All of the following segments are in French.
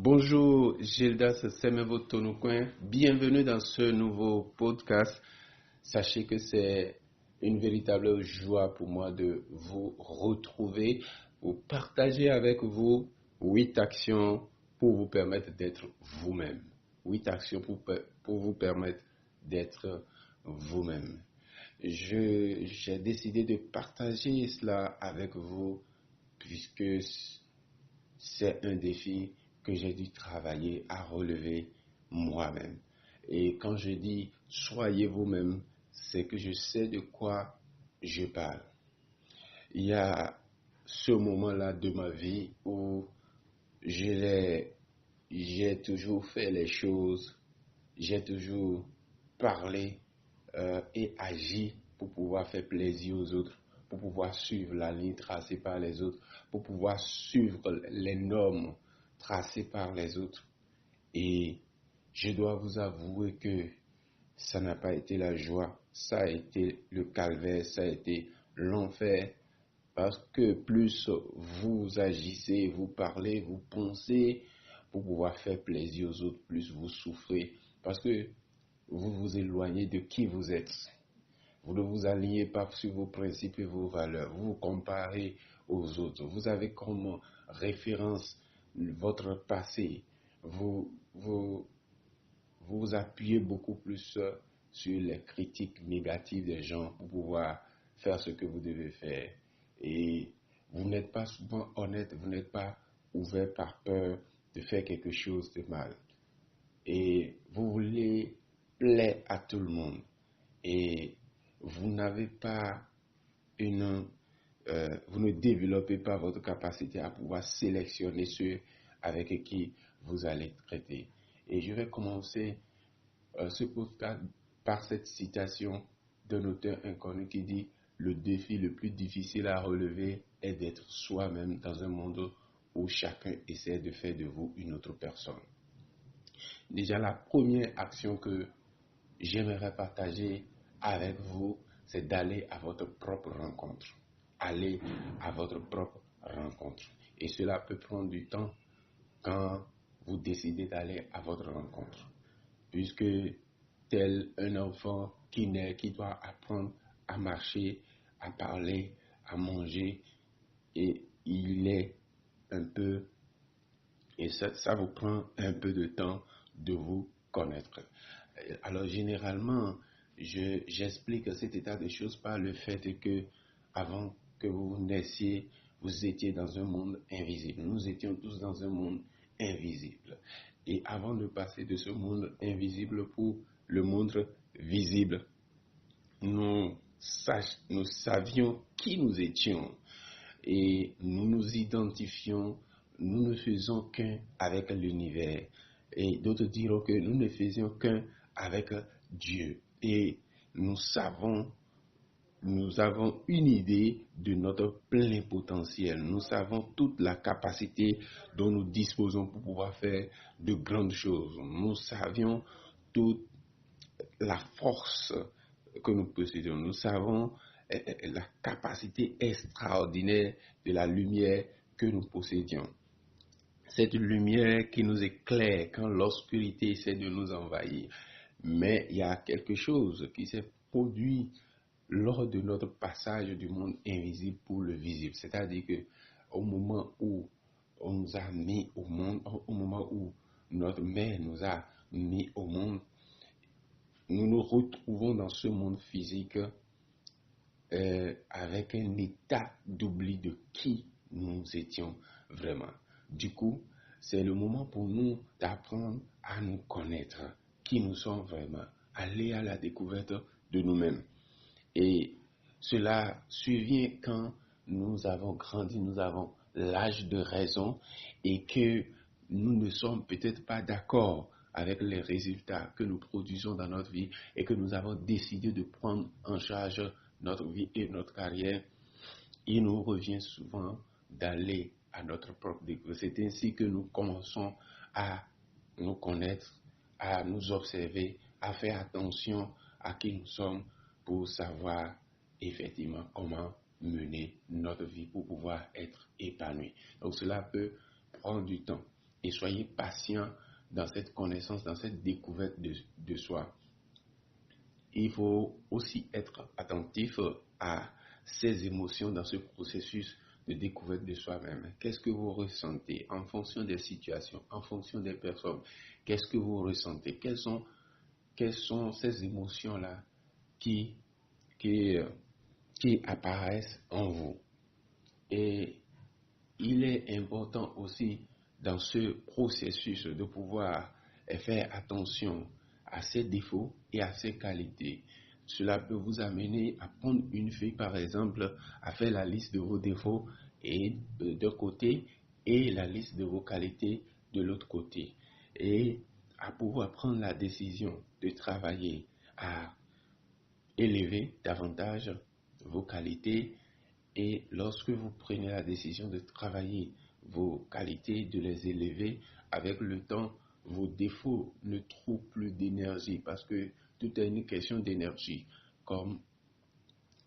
Bonjour Gildas Semevo Tonoucoin, bienvenue dans ce nouveau podcast. Sachez que c'est une véritable joie pour moi de vous retrouver, pour partager avec vous 8 actions pour vous permettre d'être vous-même. 8 actions pour vous permettre d'être vous-même. J'ai décidé de partager cela avec vous puisque c'est un défi que j'ai dû travailler à relever moi-même. Et quand je dis soyez vous-même, c'est que je sais de quoi je parle. Il y a ce moment-là de ma vie où j'ai toujours fait les choses, j'ai toujours parlé et agi pour pouvoir faire plaisir aux autres, pour pouvoir suivre la ligne tracée par les autres, pour pouvoir suivre les normes tracées par les autres. Et je dois vous avouer que ça n'a pas été la joie, ça a été le calvaire, ça a été l'enfer. Parce que plus vous agissez, vous parlez, vous pensez pour pouvoir faire plaisir aux autres, plus vous souffrez. Parce que vous vous éloignez de qui vous êtes. Vous ne vous alignez pas sur vos principes et vos valeurs. Vous vous comparez aux autres. Vous avez comme référence votre passé. Vous vous appuyez beaucoup plus sur les critiques négatives des gens pour pouvoir faire ce que vous devez faire. Et vous n'êtes pas souvent honnête, vous n'êtes pas ouvert par peur de faire quelque chose de mal. Et vous voulez plaire à tout le monde. Et vous n'avez pas vous ne développez pas votre capacité à pouvoir sélectionner ceux avec qui vous allez traiter. Et je vais commencer ce podcast par cette citation d'un auteur inconnu qui dit: le défi le plus difficile à relever est d'être soi-même dans un monde où chacun essaie de faire de vous une autre personne. Déjà, la première action que j'aimerais partager avec vous, c'est d'aller à votre propre rencontre. Allez à votre propre rencontre. Et cela peut prendre du temps quand vous décidez d'aller à votre rencontre. Puisque tel un enfant qui naît, qui doit apprendre à marcher, à parler, à manger, et il est un peu, et ça vous prend un peu de temps de vous connaître. Alors généralement, j'explique cet état de choses par le fait que avant que vous naissiez, vous étiez dans un monde invisible. Nous étions tous dans un monde invisible. Et avant de passer de ce monde invisible pour le monde visible, nous savions qui nous étions et nous nous identifions, nous ne faisons qu'un avec l'univers. Et d'autres diront que nous ne faisions qu'un avec Dieu. Et nous avons une idée de notre plein potentiel. Nous savons toute la capacité dont nous disposons pour pouvoir faire de grandes choses. Nous savions toute la force que nous possédons. Nous savons la capacité extraordinaire de la lumière que nous possédions. Cette lumière qui nous éclaire quand l'obscurité essaie de nous envahir. Mais il y a quelque chose qui s'est produit lors de notre passage du monde invisible pour le visible. C'est-à-dire que au moment où on nous a mis au monde, au moment où notre mère nous a mis au monde, nous nous retrouvons dans ce monde physique avec un état d'oubli de qui nous étions vraiment. Du coup, c'est le moment pour nous d'apprendre à nous connaître, qui nous sommes vraiment, aller à la découverte de nous-mêmes. Et cela survient quand nous avons grandi, nous avons l'âge de raison et que nous ne sommes peut-être pas d'accord avec les résultats que nous produisons dans notre vie et que nous avons décidé de prendre en charge notre vie et notre carrière. Il nous revient souvent d'aller à notre propre découverte. C'est ainsi que nous commençons à nous connaître, à nous observer, à faire attention à qui nous sommes pour savoir effectivement comment mener notre vie pour pouvoir être épanoui. Donc cela peut prendre du temps. et soyez patient dans cette connaissance, dans cette découverte de soi. Il faut aussi être attentif à ses émotions dans ce processus de découverte de soi-même. Qu'est-ce que vous ressentez en fonction des situations, en fonction des personnes? Qu'est-ce que vous ressentez? Quelles sont ces émotions-là qui, qui, euh, qui apparaissent en vous? Et il est important aussi dans ce processus de pouvoir faire attention à ses défauts et à ses qualités. Cela peut vous amener à prendre une feuille, par exemple, à faire la liste de vos défauts et d'un côté et la liste de vos qualités de l'autre côté. Et à pouvoir prendre la décision de travailler à élever davantage vos qualités. Et lorsque vous prenez la décision de travailler vos qualités, de les élever, avec le temps, vos défauts ne trouvent plus d'énergie parce que tout est une question d'énergie. Comme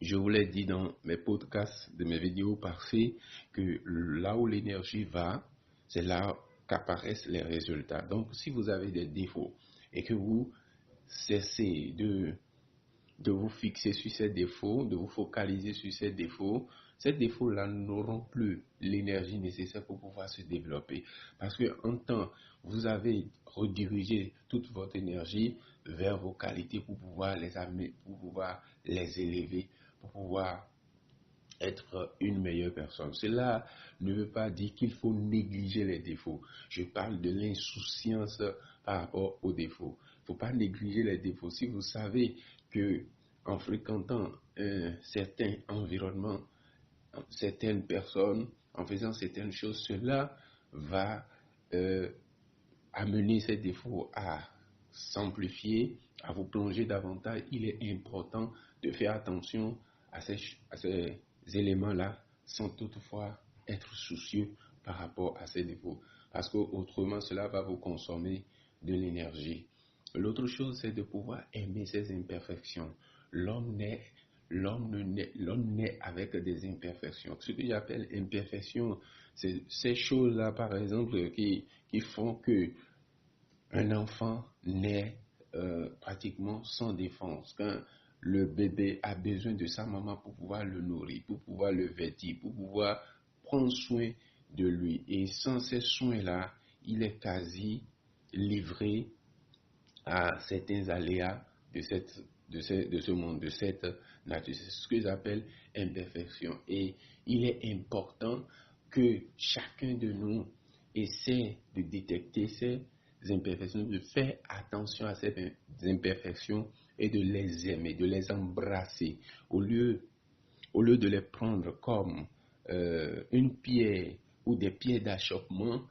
je vous l'ai dit dans mes podcasts, de mes vidéos passées, que là où l'énergie va, c'est là qu'apparaissent les résultats. Donc, si vous avez des défauts et que vous cessez de vous fixer sur ces défauts, de vous focaliser sur ces défauts-là n'auront plus l'énergie nécessaire pour pouvoir se développer. Parce qu'en temps, vous avez redirigé toute votre énergie vers vos qualités pour pouvoir les amener, pour pouvoir les élever, pour pouvoir être une meilleure personne. Cela ne veut pas dire qu'il faut négliger les défauts. Je parle de l'insouciance par rapport aux défauts. Il ne faut pas négliger les défauts. Si vous savez que en fréquentant un certain environnement, certaines personnes, en faisant certaines choses, cela va amener ces défauts à s'amplifier, à vous plonger davantage. Il est important de faire attention à ces éléments-là sans toutefois être soucieux par rapport à ces défauts. Parce qu'autrement, cela va vous consommer de l'énergie. L'autre chose, c'est de pouvoir aimer ses imperfections. L'homme naît avec des imperfections. Ce que j'appelle imperfection, c'est ces choses-là, par exemple, qui font que un enfant naît pratiquement sans défense. Quand le bébé a besoin de sa maman pour pouvoir le nourrir, pour pouvoir le vêtir, pour pouvoir prendre soin de lui. Et sans ces soins-là, il est quasi livré à certains aléas de ce monde, de cette nature. C'est ce que j'appelle imperfection. Et il est important que chacun de nous essaie de détecter ces imperfections, de faire attention à ces imperfections et de les aimer, de les embrasser, au lieu de les prendre comme une pierre ou des pierres d'achoppement.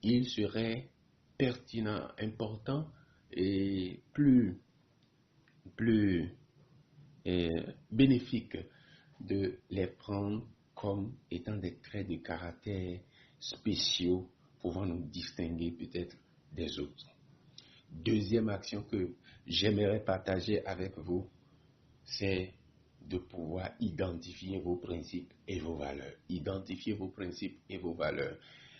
Il serait pertinent, important et plus bénéfique de les prendre comme étant des traits de caractère spéciaux pouvant nous distinguer peut-être des autres. Deuxième action que j'aimerais partager avec vous, c'est de pouvoir identifier vos principes et vos valeurs. Identifier vos principes et vos valeurs.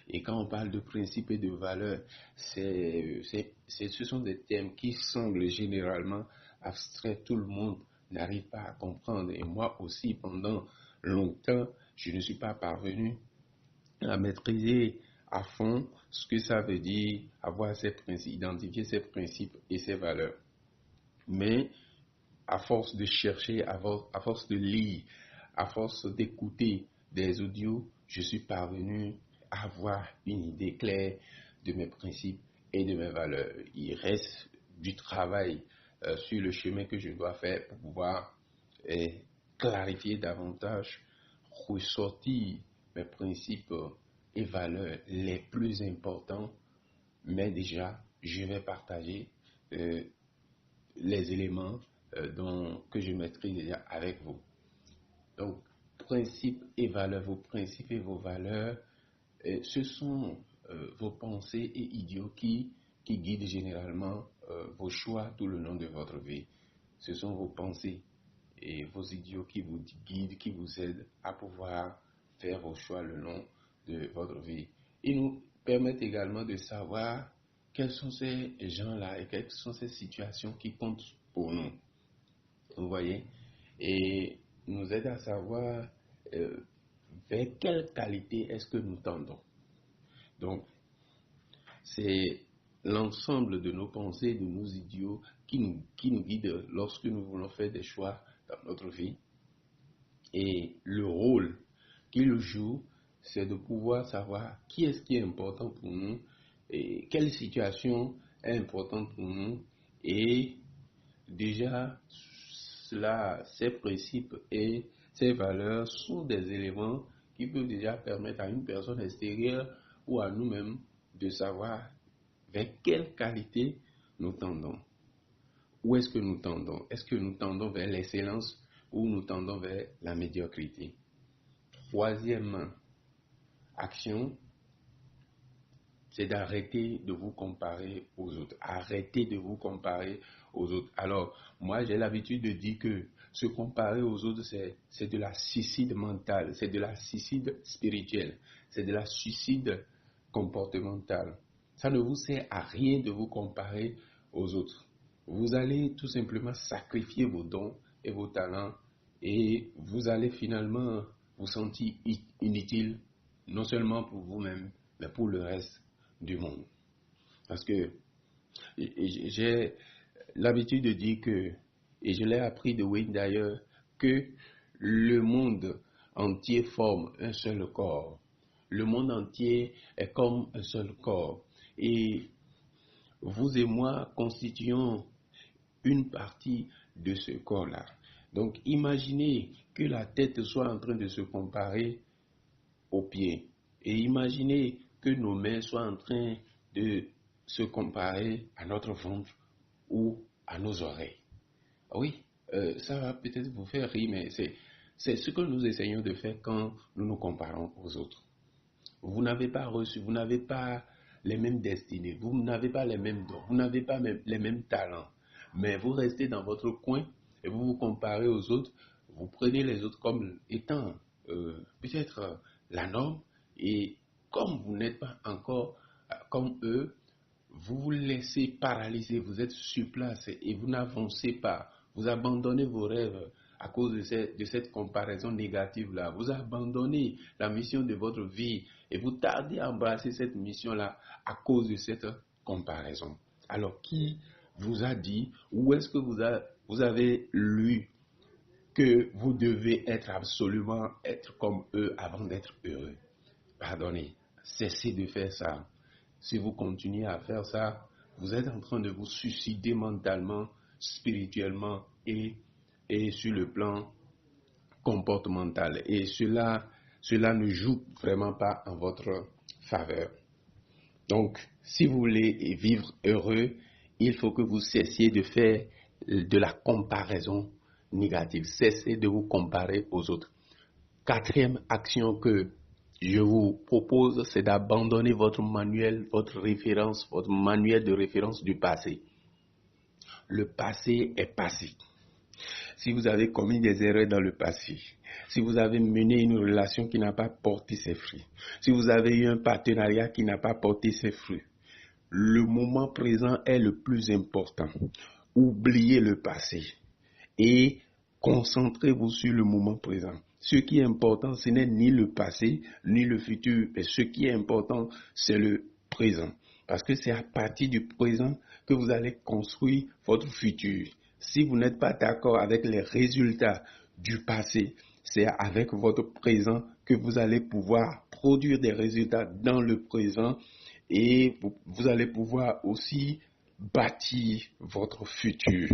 Et quand on parle de principes et de valeurs, ce sont des thèmes qui semblent généralement abstraits. Tout le monde n'arrive pas à comprendre. Et moi aussi, pendant longtemps, je ne suis pas parvenu à maîtriser à fond ce que ça veut dire avoir ces principes, identifier ces principes et ces valeurs. Mais à force de chercher, à force de lire, à force d'écouter des audios, je suis parvenu à avoir une idée claire de mes principes et de mes valeurs. Il reste du travail sur le chemin que je dois faire pour pouvoir clarifier davantage, ressortir mes principes et valeurs les plus importants. Mais déjà, je vais partager les éléments que je maîtrise déjà avec vous. Donc, principes et valeurs, vos principes et vos valeurs, ce sont vos pensées et idéaux qui guident généralement vos choix tout le long de votre vie. Ce sont vos pensées et vos idéaux qui vous guident, qui vous aident à pouvoir faire vos choix le long de votre vie. permettent également de savoir quels sont ces gens-là et quelles sont ces situations qui comptent pour nous. Vous voyez? Et nous aide à savoir vers quelle qualité est-ce que nous tendons. Donc, c'est l'ensemble de nos pensées, de nos idéaux qui nous guident lorsque nous voulons faire des choix dans notre vie. Et le rôle qu'il joue, c'est de pouvoir savoir qui est important pour nous et quelle situation est importante pour nous. Et déjà, ces principes et ces valeurs sont des éléments qui peuvent déjà permettre à une personne extérieure ou à nous-mêmes de savoir vers quelle qualité nous tendons. Où est-ce que nous tendons? Est-ce que nous tendons vers l'excellence ou nous tendons vers la médiocrité? Troisième action, c'est d'arrêter de vous comparer aux autres. Arrêtez de vous comparer aux autres. Alors, moi, j'ai l'habitude de dire que se comparer aux autres, c'est de la suicide mentale, c'est de la suicide spirituelle, c'est de la suicide comportementale. Ça ne vous sert à rien de vous comparer aux autres. Vous allez tout simplement sacrifier vos dons et vos talents et vous allez finalement vous sentir inutile, non seulement pour vous-même, mais pour le reste du monde. Parce que j'ai l'habitude de dire que, et je l'ai appris de Wayne d'ailleurs, que le monde entier forme un seul corps. Le monde entier est comme un seul corps. Et vous et moi constituons une partie de ce corps-là. Donc imaginez que la tête soit en train de se comparer aux pieds. Et imaginez que nos mains soient en train de se comparer à notre ventre ou à nos oreilles. Oui, ça va peut-être vous faire rire, mais c'est ce que nous essayons de faire quand nous nous comparons aux autres. Vous n'avez pas reçu, vous n'avez pas les mêmes destinées, vous n'avez pas les mêmes dons, vous n'avez pas les mêmes talents, mais vous restez dans votre coin et vous vous comparez aux autres, vous prenez les autres comme étant peut-être la norme, et comme vous n'êtes pas encore comme eux, vous vous laissez paralyser, vous êtes sur place et vous n'avancez pas, vous abandonnez vos rêves à cause de cette comparaison négative-là. Vous abandonnez la mission de votre vie et vous tardez à embrasser cette mission-là à cause de cette comparaison. Alors, qui vous a dit, où est-ce que vous avez lu que vous devez absolument être comme eux avant d'être heureux? Pardonnez, cessez de faire ça. Si vous continuez à faire ça, vous êtes en train de vous suicider mentalement, spirituellement et sur le plan comportemental. Et cela ne joue vraiment pas en votre faveur. Donc, si vous voulez vivre heureux, il faut que vous cessiez de faire de la comparaison négative. Cessez de vous comparer aux autres. Quatrième action que je vous propose, c'est d'abandonner votre manuel, votre manuel de référence du passé. Le passé est passé. Si vous avez commis des erreurs dans le passé, si vous avez mené une relation qui n'a pas porté ses fruits, si vous avez eu un partenariat qui n'a pas porté ses fruits, le moment présent est le plus important. Oubliez le passé et concentrez-vous sur le moment présent. Ce qui est important, ce n'est ni le passé, ni le futur, mais ce qui est important, c'est le présent. Parce que c'est à partir du présent que vous allez construire votre futur. Si vous n'êtes pas d'accord avec les résultats du passé, c'est avec votre présent que vous allez pouvoir produire des résultats dans le présent et vous allez pouvoir aussi bâtir votre futur.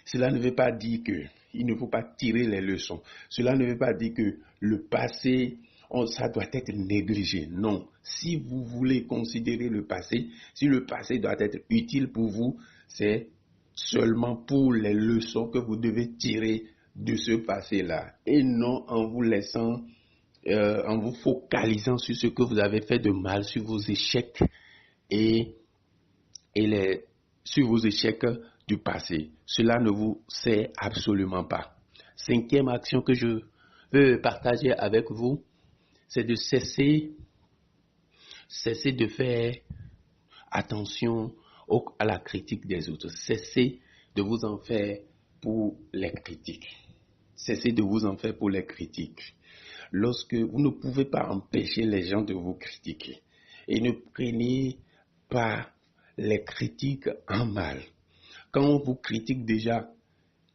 Cela ne veut pas dire qu'il ne faut pas tirer les leçons. Cela ne veut pas dire que le passé, ça doit être négligé. Non. Si vous voulez considérer le passé, si le passé doit être utile pour vous, c'est seulement pour les leçons que vous devez tirer de ce passé-là. Et non en vous laissant, en vous focalisant sur ce que vous avez fait de mal, sur vos échecs sur vos échecs du passé. Cela ne vous sert absolument pas. Cinquième action que je veux partager avec vous, c'est de cesser Cessez de faire attention à la critique des autres. Cessez de vous en faire pour les critiques. Cessez de vous en faire pour les critiques. Lorsque vous ne pouvez pas empêcher les gens de vous critiquer, et ne prenez pas les critiques en mal. Quand on vous critique déjà,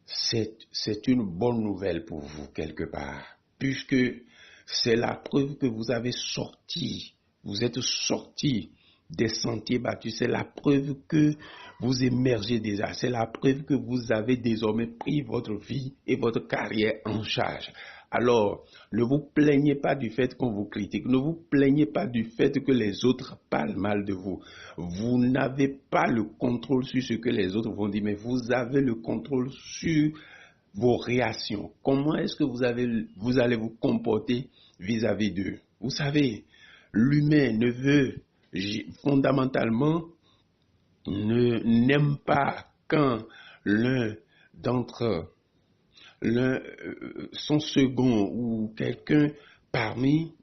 c'est une bonne nouvelle pour vous quelque part, puisque c'est la preuve que vous avez vous êtes sorti des sentiers battus, c'est la preuve que vous émergez déjà, c'est la preuve que vous avez désormais pris votre vie et votre carrière en charge. Alors, ne vous plaignez pas du fait qu'on vous critique, ne vous plaignez pas du fait que les autres parlent mal de vous. Vous n'avez pas le contrôle sur ce que les autres vont dire, mais vous avez le contrôle sur vos réactions. Comment est-ce que vous allez vous comporter vis-à-vis d'eux? Vous savez, l'humain fondamentalement n'aime pas quand son second ou quelqu'un parmi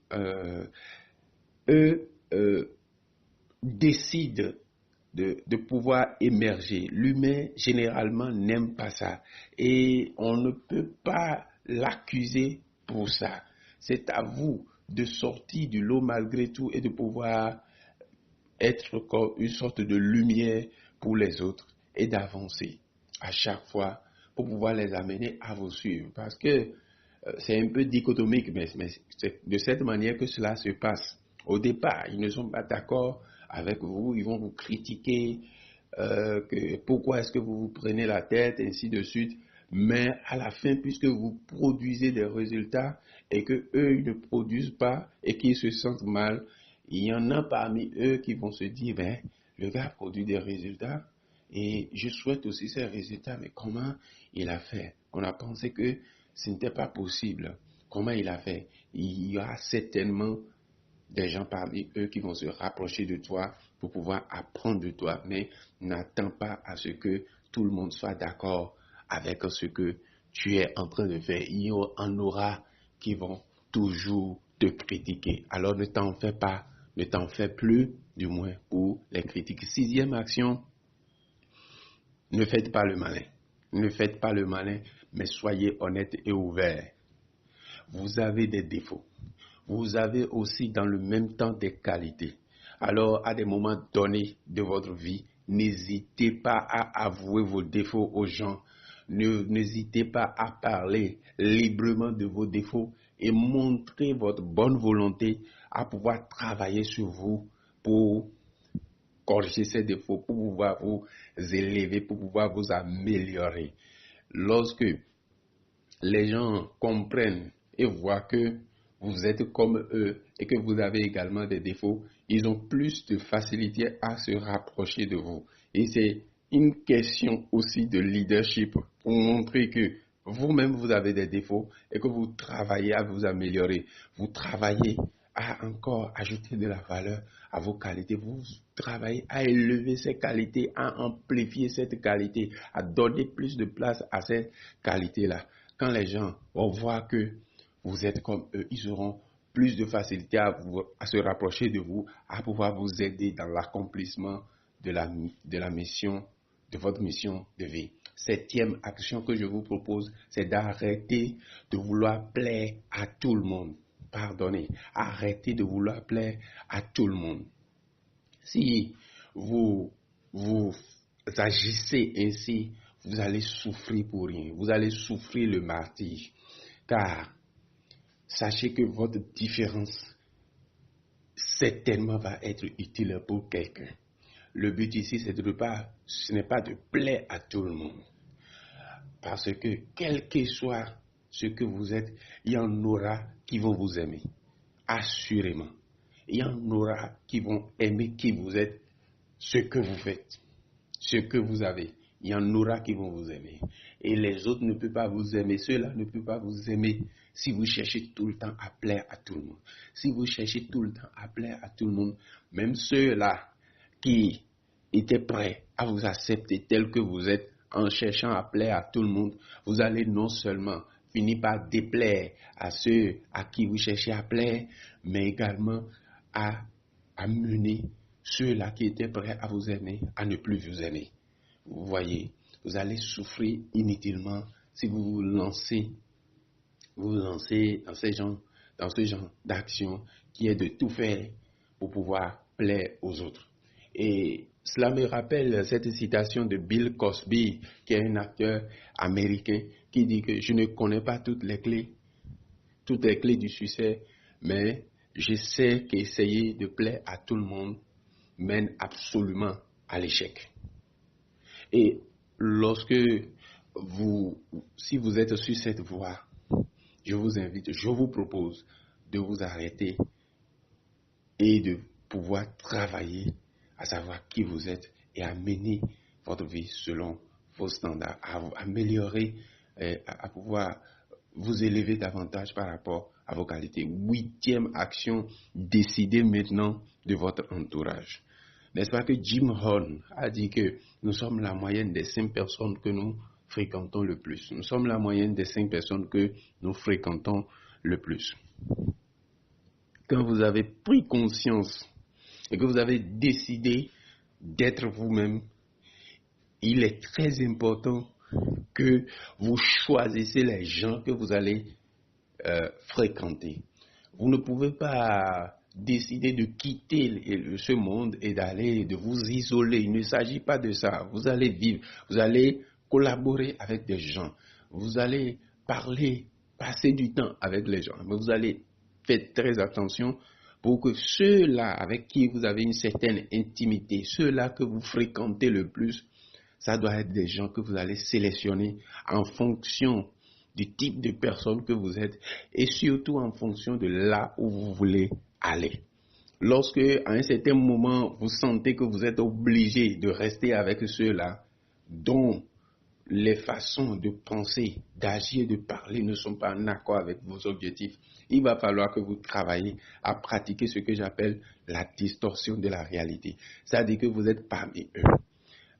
eux décide de pouvoir émerger. L'humain, généralement, n'aime pas ça. Et on ne peut pas l'accuser pour ça. C'est à vous de sortir du lot malgré tout et de pouvoir être comme une sorte de lumière pour les autres et d'avancer à chaque fois pour pouvoir les amener à vous suivre. Parce que c'est un peu dichotomique, mais c'est de cette manière que cela se passe. Au départ, ils ne sont pas d'accord avec vous, ils vont vous critiquer, que pourquoi est-ce que vous vous prenez la tête, ainsi de suite. Mais à la fin, puisque vous produisez des résultats et que eux ils ne produisent pas et qu'ils se sentent mal, il y en a parmi eux qui vont se dire, ben, le gars produit des résultats et je souhaite aussi ces résultats, mais comment il a fait? On a pensé que ce n'était pas possible. Comment il a fait? Il y a certainement des gens parmi eux qui vont se rapprocher de toi pour pouvoir apprendre de toi, mais n'attends pas à ce que tout le monde soit d'accord avec ce que tu es en train de faire. Il y en aura qui vont toujours te critiquer. Alors ne t'en fais pas, ne t'en fais plus, du moins pour les critiques. Sixième action, ne faites pas le malin. Ne faites pas le malin, mais soyez honnête et ouvert. Vous avez des défauts. Vous avez aussi dans le même temps des qualités. Alors, à des moments donnés de votre vie, n'hésitez pas à avouer vos défauts aux gens. N'hésitez pas à parler librement de vos défauts et montrer votre bonne volonté à pouvoir travailler sur vous pour corriger ces défauts, pour pouvoir vous élever, pour pouvoir vous améliorer. Lorsque les gens comprennent et voient que vous êtes comme eux et que vous avez également des défauts, ils ont plus de facilité à se rapprocher de vous. Et c'est une question aussi de leadership pour montrer que vous-même vous avez des défauts et que vous travaillez à vous améliorer. Vous travaillez à encore ajouter de la valeur à vos qualités. Vous travaillez à élever ces qualités, à amplifier cette qualité, à donner plus de place à cette qualité-là. Quand les gens vont voir que vous êtes comme eux, ils auront plus de facilité à se rapprocher de vous, à pouvoir vous aider dans l'accomplissement de la mission, de votre mission de vie. Septième action que je vous propose, c'est d'arrêter de vouloir plaire à tout le monde. Pardonnez, arrêtez de vouloir plaire à tout le monde. Si vous agissez ainsi, vous allez souffrir pour rien. Vous allez souffrir le martyre. Car sachez que votre différence certainement va être utile pour quelqu'un. Le but ici, ce n'est pas de plaire à tout le monde. Parce que quel que soit ce que vous êtes, il y en aura qui vont vous aimer. Assurément. Il y en aura qui vont aimer qui vous êtes, ce que vous faites, ce que vous avez. Il y en aura qui vont vous aimer. Et les autres ne peuvent pas vous aimer. Ceux-là ne peuvent pas vous aimer si vous cherchez tout le temps à plaire à tout le monde. Si vous cherchez tout le temps à plaire à tout le monde, même ceux-là qui étaient prêts à vous accepter tel que vous êtes en cherchant à plaire à tout le monde, vous allez non seulement finir par déplaire à ceux à qui vous cherchez à plaire, mais également à amener ceux-là qui étaient prêts à vous aimer à ne plus vous aimer. Vous voyez, vous allez souffrir inutilement si vous vous lancez dans ce genre d'action qui est de tout faire pour pouvoir plaire aux autres. Et cela me rappelle cette citation de Bill Cosby, qui est un acteur américain, qui dit que je ne connais pas toutes les clés du succès, mais je sais qu'essayer de plaire à tout le monde mène absolument à l'échec. Et si vous êtes sur cette voie, je vous propose de vous arrêter et de pouvoir travailler à savoir qui vous êtes et à mener votre vie selon vos standards, à améliorer, à pouvoir vous élever davantage par rapport à vos qualités. 8e action, décidez maintenant de votre entourage. N'est-ce pas que Jim Rohn a dit que nous sommes la moyenne des 5 personnes que nous fréquentons le plus. Nous sommes la moyenne des 5 personnes que nous fréquentons le plus. Quand vous avez pris conscience et que vous avez décidé d'être vous-même, il est très important que vous choisissez les gens que vous allez fréquenter. Vous ne pouvez pas décider de quitter ce monde et de vous isoler. Il ne s'agit pas de ça. Vous allez vivre, vous allez collaborer avec des gens, vous allez parler, passer du temps avec les gens, mais vous allez faire très attention pour que ceux-là avec qui vous avez une certaine intimité, ceux-là que vous fréquentez le plus, ça doit être des gens que vous allez sélectionner en fonction du type de personne que vous êtes et surtout en fonction de là où vous voulez aller. Lorsque, à un certain moment, vous sentez que vous êtes obligé de rester avec ceux-là dont les façons de penser, d'agir, de parler ne sont pas en accord avec vos objectifs, il va falloir que vous travaillez à pratiquer ce que j'appelle la distorsion de la réalité. C'est-à-dire que vous êtes parmi eux.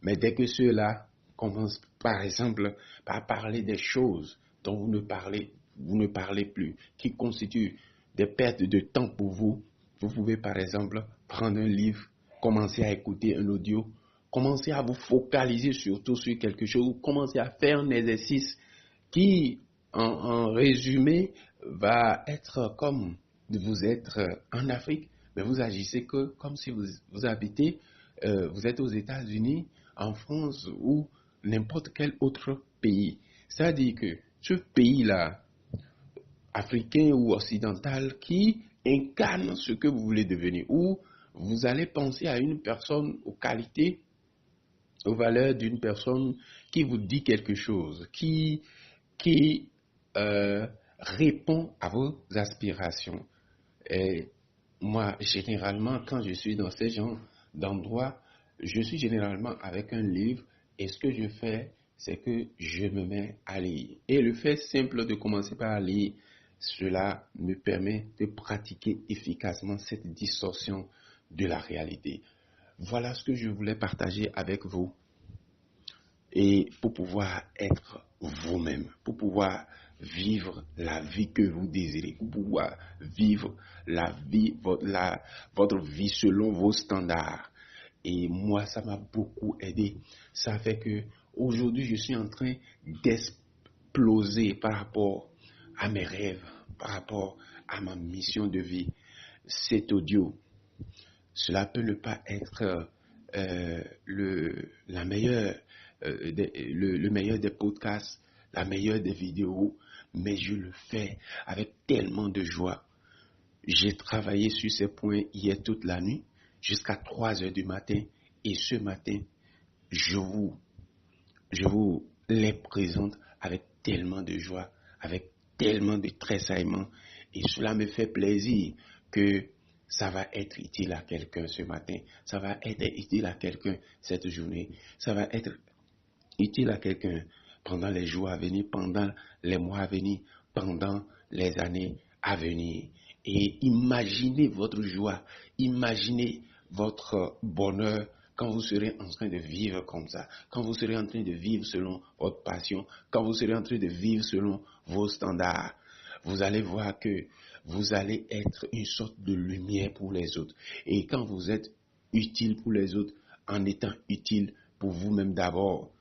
Mais dès que ceux-là commencent, par exemple, par parler des choses dont vous ne parlez plus, qui constituent des pertes de temps pour vous, vous pouvez, par exemple, prendre un livre, commencer à écouter un audio, commencer à vous focaliser surtout sur quelque chose, commencer à faire un exercice qui, en résumé, va être comme vous êtes en Afrique, mais vous agissez comme si vous habitez, vous êtes aux États-Unis, en France ou n'importe quel autre pays. C'est-à-dire que ce pays-là, africain ou occidental, qui incarne ce que vous voulez devenir, ou vous allez penser à une personne, aux qualités, aux valeurs d'une personne qui vous dit quelque chose, qui répond à vos aspirations. Et moi, généralement, quand je suis dans ce genre d'endroit, je suis généralement avec un livre et ce que je fais, c'est que je me mets à lire. Et le fait simple de commencer par lire, cela me permet de pratiquer efficacement cette distorsion de la réalité. Voilà ce que je voulais partager avec vous. Et pour pouvoir être vous-même, pour pouvoir vivre la vie que vous désirez, pour pouvoir vivre votre vie selon vos standards. Et moi, ça m'a beaucoup aidé. Ça fait que aujourd'hui, je suis en train d'exploser par rapport à mes rêves, par rapport à ma mission de vie. Cet audio, cela peut ne pas être le meilleur des podcasts, la meilleure des vidéos, mais je le fais avec tellement de joie. J'ai travaillé sur ces points hier toute la nuit, jusqu'à 3 heures du matin, et ce matin, je vous les présente avec tellement de joie, avec tellement de tressaillement, et cela me fait plaisir que ça va être utile à quelqu'un ce matin, ça va être utile à quelqu'un cette journée, ça va être utile à quelqu'un pendant les jours à venir, pendant les mois à venir, pendant les années à venir. Et imaginez votre joie, imaginez votre bonheur quand vous serez en train de vivre comme ça, quand vous serez en train de vivre selon votre passion, quand vous serez en train de vivre selon vos standards. Vous allez voir que vous allez être une sorte de lumière pour les autres. Et quand vous êtes utile pour les autres, en étant utile pour vous-même d'abord,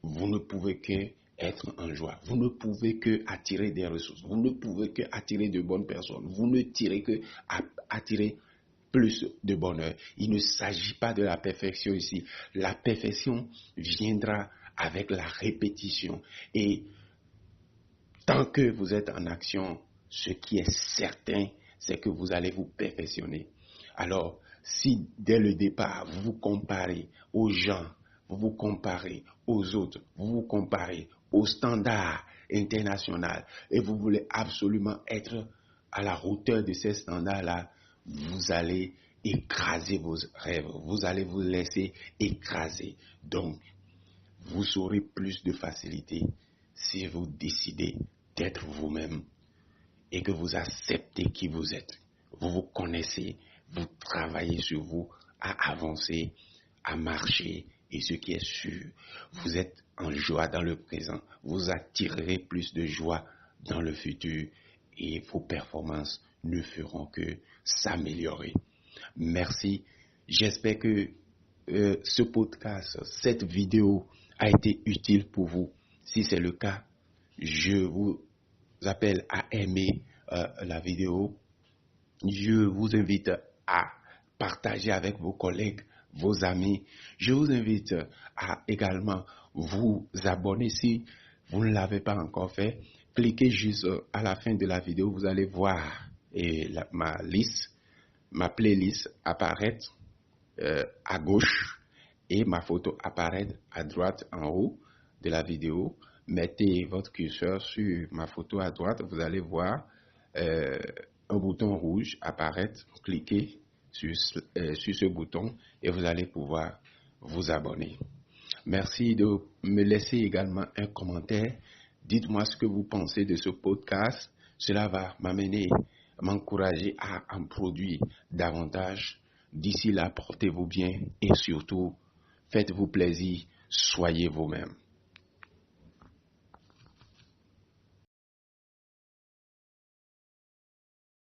vous ne pouvez que être en joie. Vous ne pouvez que attirer des ressources. Vous ne pouvez que attirer de bonnes personnes. Vous ne tirez que attirer plus de bonheur. Il ne s'agit pas de la perfection ici. La perfection viendra avec la répétition. Et tant que vous êtes en action, ce qui est certain, c'est que vous allez vous perfectionner. Alors, si dès le départ, vous vous comparez aux gens, vous vous comparez aux autres, vous vous comparez aux standards internationaux et vous voulez absolument être à la hauteur de ces standards-là, vous allez écraser vos rêves, vous allez vous laisser écraser. Donc, vous aurez plus de facilité si vous décidez d'être vous-même et que vous acceptez qui vous êtes. Vous vous connaissez, vous travaillez sur vous à avancer, à marcher. Et ce qui est sûr, vous êtes en joie dans le présent. Vous attirerez plus de joie dans le futur et vos performances ne feront que s'améliorer. Merci. J'espère que ce podcast, cette vidéo a été utile pour vous. Si c'est le cas, je vous appelle à aimer la vidéo. Je vous invite à partager avec vos collègues, vos amis. Je vous invite à également vous abonner si vous ne l'avez pas encore fait. Cliquez juste à la fin de la vidéo, vous allez voir ma playlist apparaître à gauche et ma photo apparaître à droite en haut de la vidéo. Mettez votre curseur sur ma photo à droite, vous allez voir un bouton rouge apparaître. Cliquez sur ce bouton et vous allez pouvoir vous abonner. Merci de me laisser également un commentaire. Dites-moi ce que vous pensez de ce podcast. Cela va m'encourager à en produire davantage. D'ici là, portez-vous bien et surtout, faites-vous plaisir, soyez vous-même.